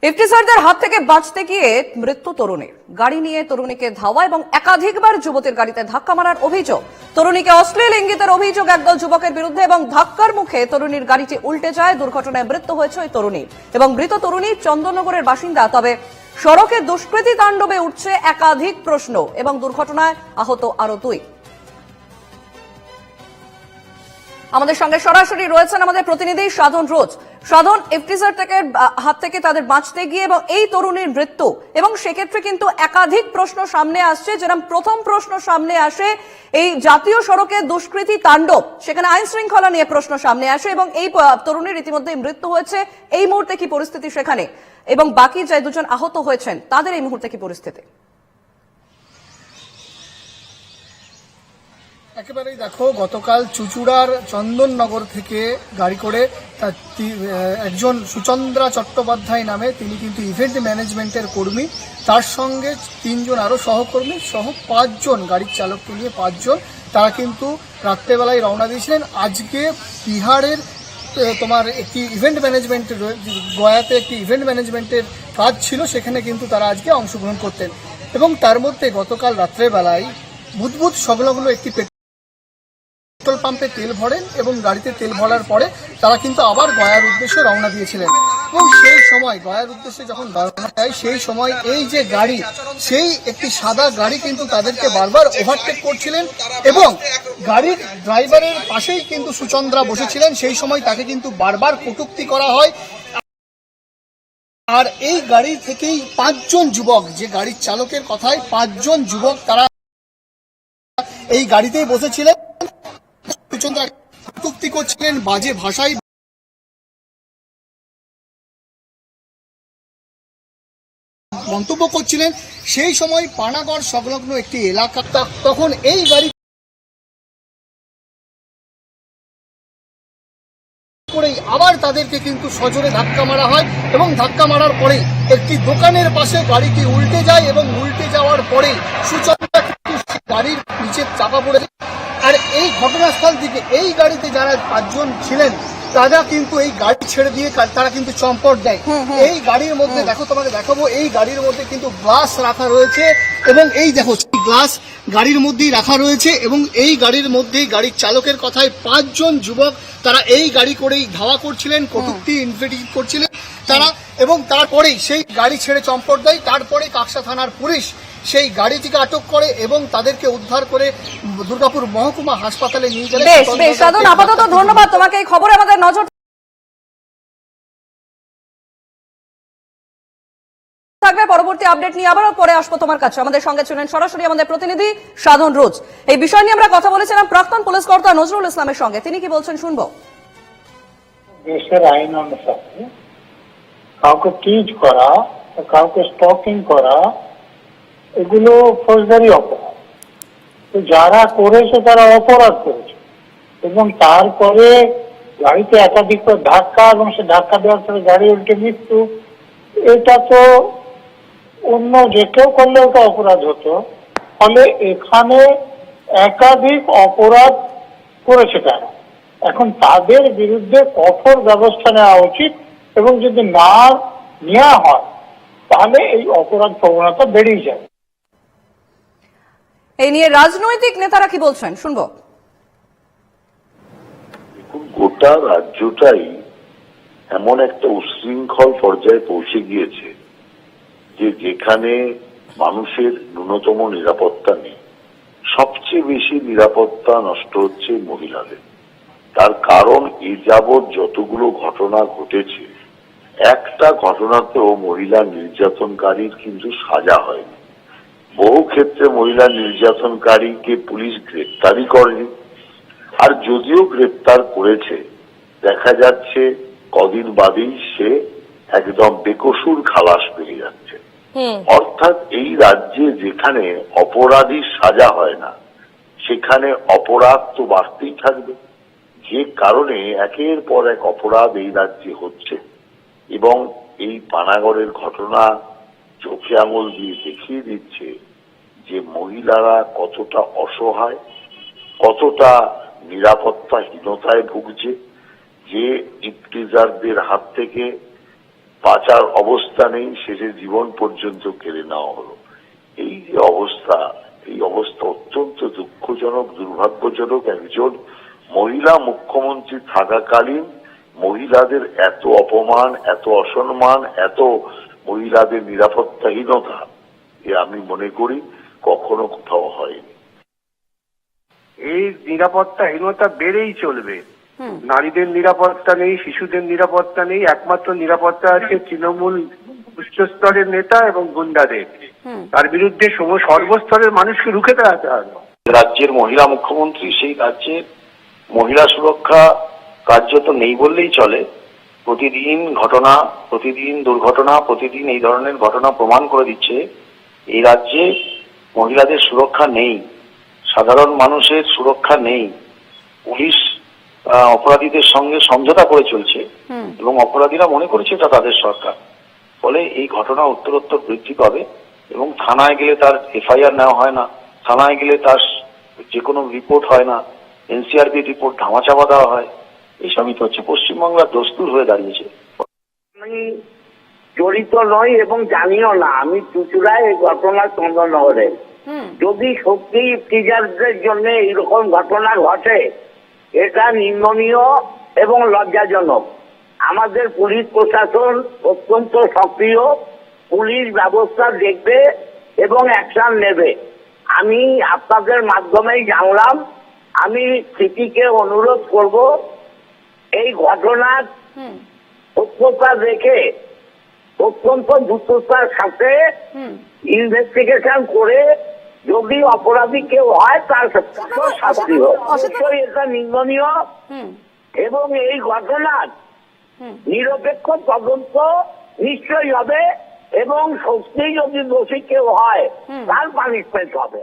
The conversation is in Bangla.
ইফতিজারদের হাত থেকে বাঁচতে গিয়ে মৃত্যু তরুণীর। গাড়ি নিয়ে তরুণীকে ধাওয়া এবং একাধিকবার যুবতীর গাড়িতে ধাক্কা মারার অভিযোগ। তরুণীকে অশ্লীল ইঙ্গিতের অভিযোগ একদল যুবকের বিরুদ্ধে এবং ধাক্কার মুখে তরুণীর গাড়িটি উল্টে যায়। দুর্ঘটনায় মৃত্যু হয়েছে ওই তরুণীর এবং মৃত তরুণী চন্দননগরের বাসিন্দা। তবে সড়কে দুষ্কৃতী তাণ্ডবে উঠছে একাধিক প্রশ্ন এবং দুর্ঘটনায় আহত আরো দুই। আমাদের সঙ্গে সরাসরি রয়েছেন আমাদের প্রতিনিধি সাধন রোজ। সাধন, ইফতিজার থেকে হাত থেকে তাদের বাঁচতে গিয়ে এবং এই তরুণীর মৃত্যু এবং সেক্ষেত্রে কিন্তু একাধিক প্রশ্ন সামনে আসছে। যেরকম প্রথম প্রশ্ন সামনে আসে এই জাতীয় সড়কে দুষ্কৃতী তাণ্ডব, সেখানে আইন শৃঙ্খলা নিয়ে প্রশ্ন সামনে আসে এবং এই তরুণীর ইতিমধ্যে মৃত্যু হয়েছে। এই মুহূর্তে কি পরিস্থিতি সেখানে, এবং বাকি যে দুজন আহত হয়েছেন তাদের এই মুহূর্তে কি পরিস্থিতি? একেবারেই দেখো, গতকাল চুঁচুড়ার চন্দননগর থেকে গাড়ি করে একজন সুচন্দ্রা চট্টোপাধ্যায় নামে, তিনি কিন্তু ইভেন্ট ম্যানেজমেন্টের কর্মী, তার সঙ্গে তিনজন আরো সহকর্মী সহ পাঁচজন, গাড়ির চালককে নিয়ে পাঁচজন, তারা কিন্তু রাত্রেবেলায় রওনা দিয়েছিলেন। আজকে বিহারের তোমার একটি ইভেন্ট ম্যানেজমেন্টের, গয়াতে একটি ইভেন্ট ম্যানেজমেন্টের কাজ ছিল, সেখানে কিন্তু তারা আজকে অংশগ্রহণ করতেন। এবং তার মধ্যে গতকাল রাত্রেবেলায় বুধবুধ সংলগ্ন একটি পেট্রোল পাম্পে তেল ভরেন এবং গাড়িতে তেল ভরার পরে তারা কিন্তু আবার গয়ার উদ্দেশ্যে রওনা দিয়েছিলেন। এবং সেই সময় গয়ার উদ্দেশ্যে যখন রওনা দেয়, সেই সময় এই যে গাড়ি, সেই একটি সাদা গাড়ি কিন্তু তাদেরকে বারবার ওভারটেক করছিলেন এবং গাড়ির ড্রাইভারের পাশেই কিন্তু সুচন্দ্রা বসেছিলেন। সেই সময় তাকে কিন্তু বারবার কটূক্তি করা হয়। আর এই গাড়ি থেকেই পাঁচজন যুবক, যে গাড়ির চালকের কথায় পাঁচজন যুবক, তারা এই গাড়িতেই বসেছিলেন, সুচন্দ্রা কটূক্তি করছিলেন, বাজে ভাষায় মন্তব্য করছিলেন। সেই সময় পানাগড় সংলগ্ন একটি এলাকা, তখন এই গাড়ি করেই আবার তাদেরকে কিন্তু সজোরে ধাক্কা মারা হয় এবং ধাক্কা মারার পরেই একটি দোকানের পাশে গাড়িটি উল্টে যায় এবং উল্টে যাওয়ার পরেই সুচন্দ্রা গাড়ির নিচে চাপা পড়ে যায়। আর এই ঘটনাস্থল থেকে এই গাড়িতে যারা পাঁচজন ছিলেন তারা কিন্তু এই গাড়ি ছেড়ে দিয়ে তারা কিন্তু চম্পট দেয়। এই গাড়ির মধ্যে দেখো, তোমাকে দেখাবো, এই গাড়ির মধ্যে কিন্তু গ্লাস রাখা রয়েছে এবং এই দেখো গ্লাস গাড়ির মধ্যেই রাখা রয়েছে এবং এই গাড়ির মধ্যেই গাড়ির চালকের কথায় পাঁচজন যুবক তারা এই গাড়ি করেই ধাওয়া করছিলেন, কটূক্তি ইনভেটিভ করছিলেন তারা, এবং তারপরেই সেই গাড়ি ছেড়ে চম্পট দেয়। তারপরে কাকসা থানার পুলিশ সেই গাড়িটিকে আটক করে এবং তাদেরকে উদ্ধার করে দুর্গাপুর মহকুমা হাসপাতালে নিয়ে গেলে। বেশ সাধন, আপাতত ধন্যবাদ তোমাকে। এই খবরে আমাদের নজর থাকবে, পরবর্তী আপডেট নিয়ে আবারও পরে আসবো তোমার কাছে। আমাদের সঙ্গে ছিলেন সরাসরি আমাদের প্রতিনিধি সাধন রোজ। এই বিষয় নিয়ে আমরা কথা বলেছিলাম প্রাক্তন পুলিশ কর্তা নজরুল ইসলামের সঙ্গে, তিনি কি বলছেন শুনবো। দেশের আইন অনুসারে কাউকে টিজ করা, কাউকে স্টকিং করা, এগুলো ফৌজদারি অপরাধ। তো যারা করেছে তারা অপরাধ করেছে এবং তারপরে গাড়িতে একাধিক ধাক্কা এবং সে ধাক্কা দেওয়ার পরে গাড়ি উল্টে মৃত্যু, এটা তো অন্য যে কেউ করলে ওটা অপরাধ হতো। ফলে এখানে একাধিক অপরাধ করেছে তারা, এখন তাদের বিরুদ্ধে কঠোর ব্যবস্থা নেওয়া উচিত এবং যদি না নেওয়া হয় তাহলে এই অপরাধ প্রবণতা বেড়েই যায়। এই নিয়ে রাজনৈতিক নেতারা কি বলছেন শুনবো। গোটা রাজ্যটাই এমন একটা উশৃঙ্খল পর্যায়ে পৌঁছে গিয়েছে যে যেখানে মানুষের ন্যূনতম নিরাপত্তা নেই। সবচেয়ে বেশি নিরাপত্তা নষ্ট হচ্ছে মহিলাদের। তার কারণ এ যাবৎ যতগুলো ঘটনা ঘটেছে, একটা ঘটনাতেও মহিলা নির্যাতনকারীর কিন্তু সাজা হয়নি। বহু ক্ষেত্রে মহিলা নির্যাতনকারীকে পুলিশ গ্রেপ্তারই করেনি, আর যদিও গ্রেপ্তার করেছে দেখা যাচ্ছে কদিন বাদেই সে একদম বেকসুর খালাস পেয়ে যাচ্ছে। অর্থাৎ এই রাজ্যে যেখানে অপরাধীর সাজা হয় না, সেখানে অপরাধ তো বাড়তেই থাকবে, যে কারণে একের পর এক অপরাধ এই রাজ্যে হচ্ছে। এবং এই পানাগড়ের ঘটনা চোখে আঙুল দিয়ে দেখিয়ে দিচ্ছে যে মহিলারা কতটা অসহায়, কতটা নিরাপত্তাহীনতায় ভুগছে। যে ইফতিজারদের হাত থেকে বাঁচার অবস্থা নেই, শেষে জীবন পর্যন্ত কেড়ে নেওয়া হলো। এই যে অবস্থা, এই অবস্থা অত্যন্ত দুঃখজনক, দুর্ভাগ্যজনক। একজন মহিলা মুখ্যমন্ত্রী থাকাকালীন মহিলাদের এত অপমান, এত অসম্মান, এত মহিলাদের নিরাপত্তাহীনতা, এ আমি মনে করি কখনো কোথাও হয়নি। এই নিরাপত্তাহীনতা বেড়েই চলবে। নারীদের নিরাপত্তা নেই, শিশুদের নিরাপত্তা নেই, একমাত্র নিরাপত্তা আছে তৃণমূল উচ্চস্তরের নেতা এবং গুন্ডাদের। তার বিরুদ্ধে সর্বস্তরের মানুষকে রুখে দাঁড়াতে হবে। রাজ্যের মহিলা মুখ্যমন্ত্রী, সেই রাজ্যের মহিলা সুরক্ষা কার্যত নেই বললেই চলে। প্রতিদিন ঘটনা, প্রতিদিন দুর্ঘটনা, প্রতিদিন এই ধরনের ঘটনা প্রমাণ করে দিচ্ছে এই রাজ্যে মহিলাদের সুরক্ষা নেই, সাধারণ মানুষের সুরক্ষা নেই। পুলিশ অপরাধীদের সঙ্গে সমঝোতা করে চলছে এবং অপরাধীরা মনে করছে এটা তাদের সরকার। ফলে এই ঘটনা উত্তরোত্তর বৃদ্ধি পাবে এবং থানায় গেলে তার এফআইআর নেওয়া হয় না, থানায় গেলে তার যে কোনো রিপোর্ট হয় না, এনসিআরবি রিপোর্ট ধামাচাপা দেওয়া হয়। এইসবই তো হচ্ছে, পশ্চিমবাংলার দস্তুর হয়ে দাঁড়িয়েছে। আমি জড়িত নই এবং জানিও না। আমি চুচুড়ায় এই ঘটনা চন্দননগরে। যদি সত্যি টিচারদের জন্য এইরকম ঘটনা ঘটে, এটা নিন্দনীয় এবং লজ্জাজনক। আমাদের পুলিশ প্রশাসন অত্যন্ত সক্রিয়, পুলিশ ব্যবস্থা দেখবে এবং অ্যাকশন নেবে। আমি আপনাদের মাধ্যমেই জানলাম। আমি সিটিকে অনুরোধ করব এই ঘটনার সত্যতা দেখে অত্যন্ত দ্রুততার সাথে ইনভেস্টিগেশন করে যদি অপরাধী কেউ হয় তার শাস্তি হোক। অবশ্যই এটা নিন্দনীয় এবং এই ঘটনার নিরপেক্ষ তদন্ত নিশ্চয়ই হবে এবং সত্যি যদি দোষী কেউ হয় তার পানিশমেন্ট হবে।